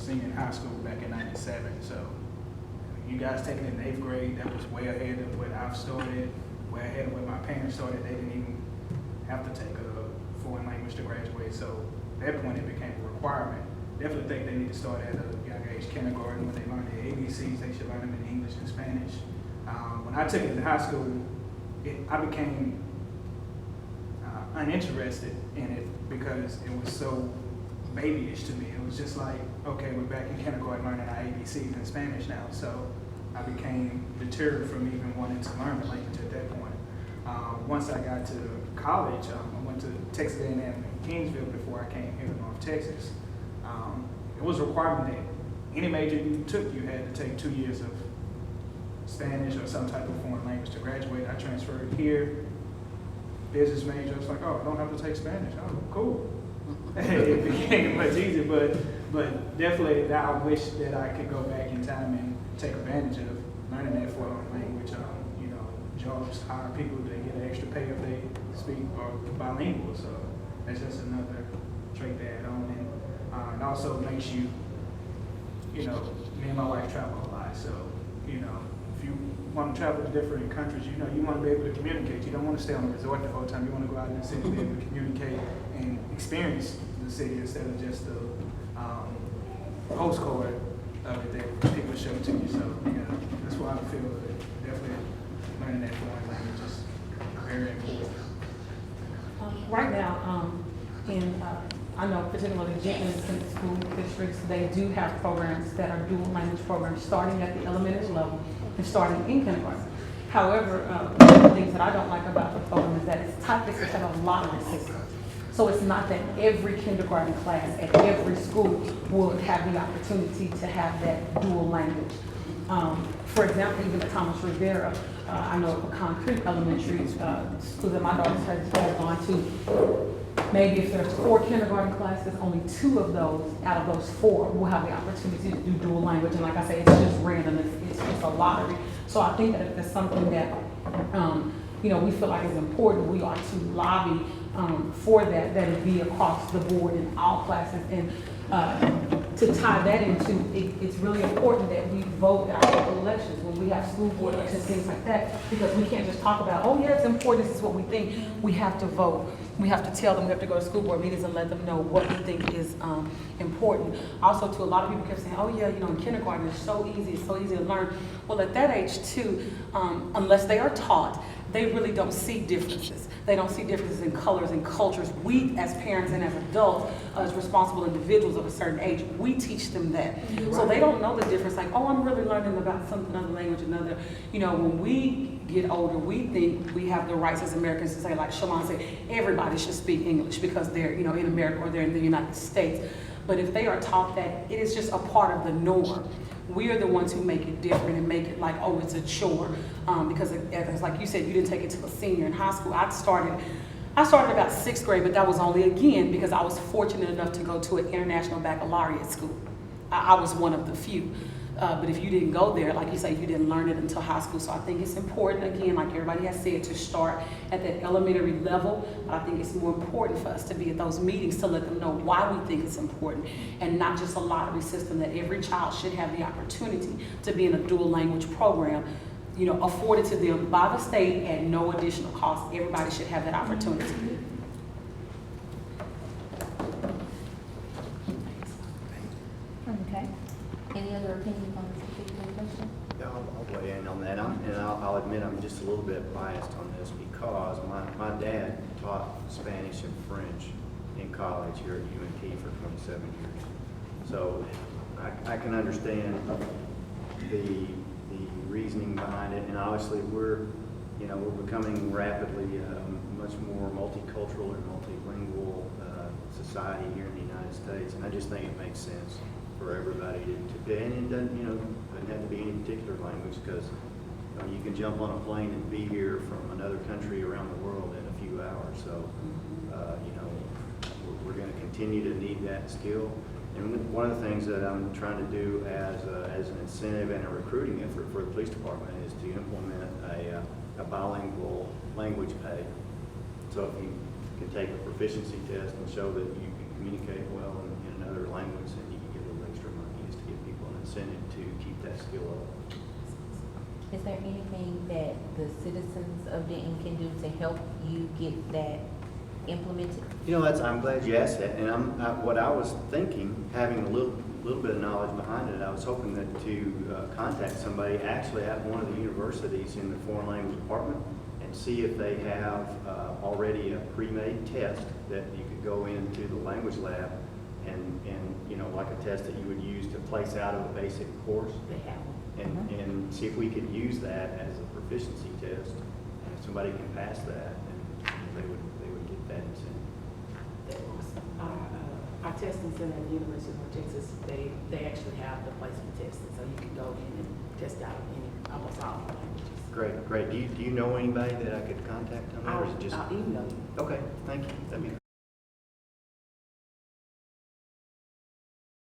senior in high school back in '97. So you guys taking it in 8th grade, that was way ahead of what I've started, way ahead of what my parents started. They didn't even have to take a foreign language to graduate. So at that point, it became a requirement. Definitely think they need to start at a young age, kindergarten. When they learn their ABCs, they should learn them in English and Spanish. When I took it to high school, I became uninterested in it because it was so babyish to me. It was just like, okay, we're back in kindergarten learning our ABCs in Spanish now. So I became deterred from even wanting to learn the language at that point. Once I got to college, I went to Texas A&M in Kingsville before I came here to North Texas. It was a requirement that any major you took, you had to take 2 years of Spanish or some type of foreign language to graduate. I transferred here, business major. It's like, oh, I don't have to take Spanish. Oh, cool. It became much easier, but definitely that I wish that I could go back in time and take advantage of learning that foreign language. Jobs hire people to get an extra pay if they speak or bilingual. So that's just another trait to add on. And it also makes you, me and my wife travel a lot. So, if you want to travel to different countries, you want to be able to communicate. You don't want to stay on the resort the whole time. You want to go out in the city, be able to communicate and experience the city instead of just the postcard of it that people show to you. So, that's why I feel that definitely learning that foreign language is very important. Right now, I know particularly Jenkins school districts, they do have programs that are dual language programs starting at the elementary level and starting in kindergarten. However, one of the things that I don't like about the program is that it's typed to have a lottery system. So it's not that every kindergarten class at every school would have the opportunity to have that dual language. For example, even at Thomas Rivera, I know for Concrete Elementary, school that my daughter has gone to, maybe if there's 4 kindergarten classes, only 2 of those out of those 4 will have the opportunity to do dual language. And like I say, it's just random, it's just a lottery. So I think that if there's something that, we feel like is important, we ought to lobby for that it be across the board in all classes. And to tie that into, it's really important that we vote at our local elections when we have school board elections, things like that, because we can't just talk about, oh yeah, it's important, this is what we think. We have to vote. We have to tell them, we have to go to school board meetings and let them know what we think is important. Also, to a lot of people kept saying, oh yeah, in kindergarten it's so easy to learn. Well, at that age too, unless they are taught, they really don't see differences. They don't see differences in colors and cultures. We, as parents and as adults, as responsible individuals of a certain age, we teach them that. Right. So they don't know the difference. Like, oh, I'm really learning about another language, another. When we get older, we think we have the rights as Americans to say, like Shalon said, everybody should speak English because they're, in America or they're in the United States. But if they are taught that it is just a part of the norm, we are the ones who make it different and make it like, oh, it's a chore. Because it's like you said, you didn't take it till a senior in high school. I started about 6th grade, but that was only, again, because I was fortunate enough to go to an international baccalaureate school. I was one of the few. But if you didn't go there, like you say, you didn't learn it until high school. So I think it's important, again, like everybody has said, to start at that elementary level. But I think it's more important for us to be at those meetings to let them know why we think it's important, and not just a lottery system, that every child should have the opportunity to be in a dual language program, afforded to them by the state at no additional cost. Everybody should have that opportunity. Okay. Any other opinions on this particular question? Yeah, I'll weigh in on that. I'll admit I'm just a little bit biased on this because my dad taught Spanish and French in college here at UNT for 27 years. So I can understand the reasoning behind it, and obviously we're becoming rapidly much more multicultural and multilingual society here in the United States, and I just think it makes sense for everybody to and it doesn't have to be any particular language, because you can jump on a plane and be here from another country around the world in a few hours. So we're going to continue to need that skill. And one of the things that I'm trying to do as an incentive and a recruiting effort for the police department is to implement a bilingual language pay. So if you can take a proficiency test and show that you can communicate well in another language, then you can get a little extra money people an incentive to keep that skill up. Is there anything that the citizens of Denton can do to help you get that implemented? You know, I'm glad you asked that, and what I was thinking, having a little bit of knowledge behind it, I was hoping that to contact somebody actually at one of the universities in the foreign language department and see if they have already a pre-made test that you could go into the language lab and you know, like a test that you would use to place out of a basic course. They have one. And see if we could use that as a proficiency test. And if somebody can pass that, then they would get that incentive. Our testing center at the University of North Texas, they actually have the placement testing, so you can go in and test out almost all the languages. Great. Do you know anybody that I could contact on that, or is it just? I'll email you. Okay, thank you. That'd be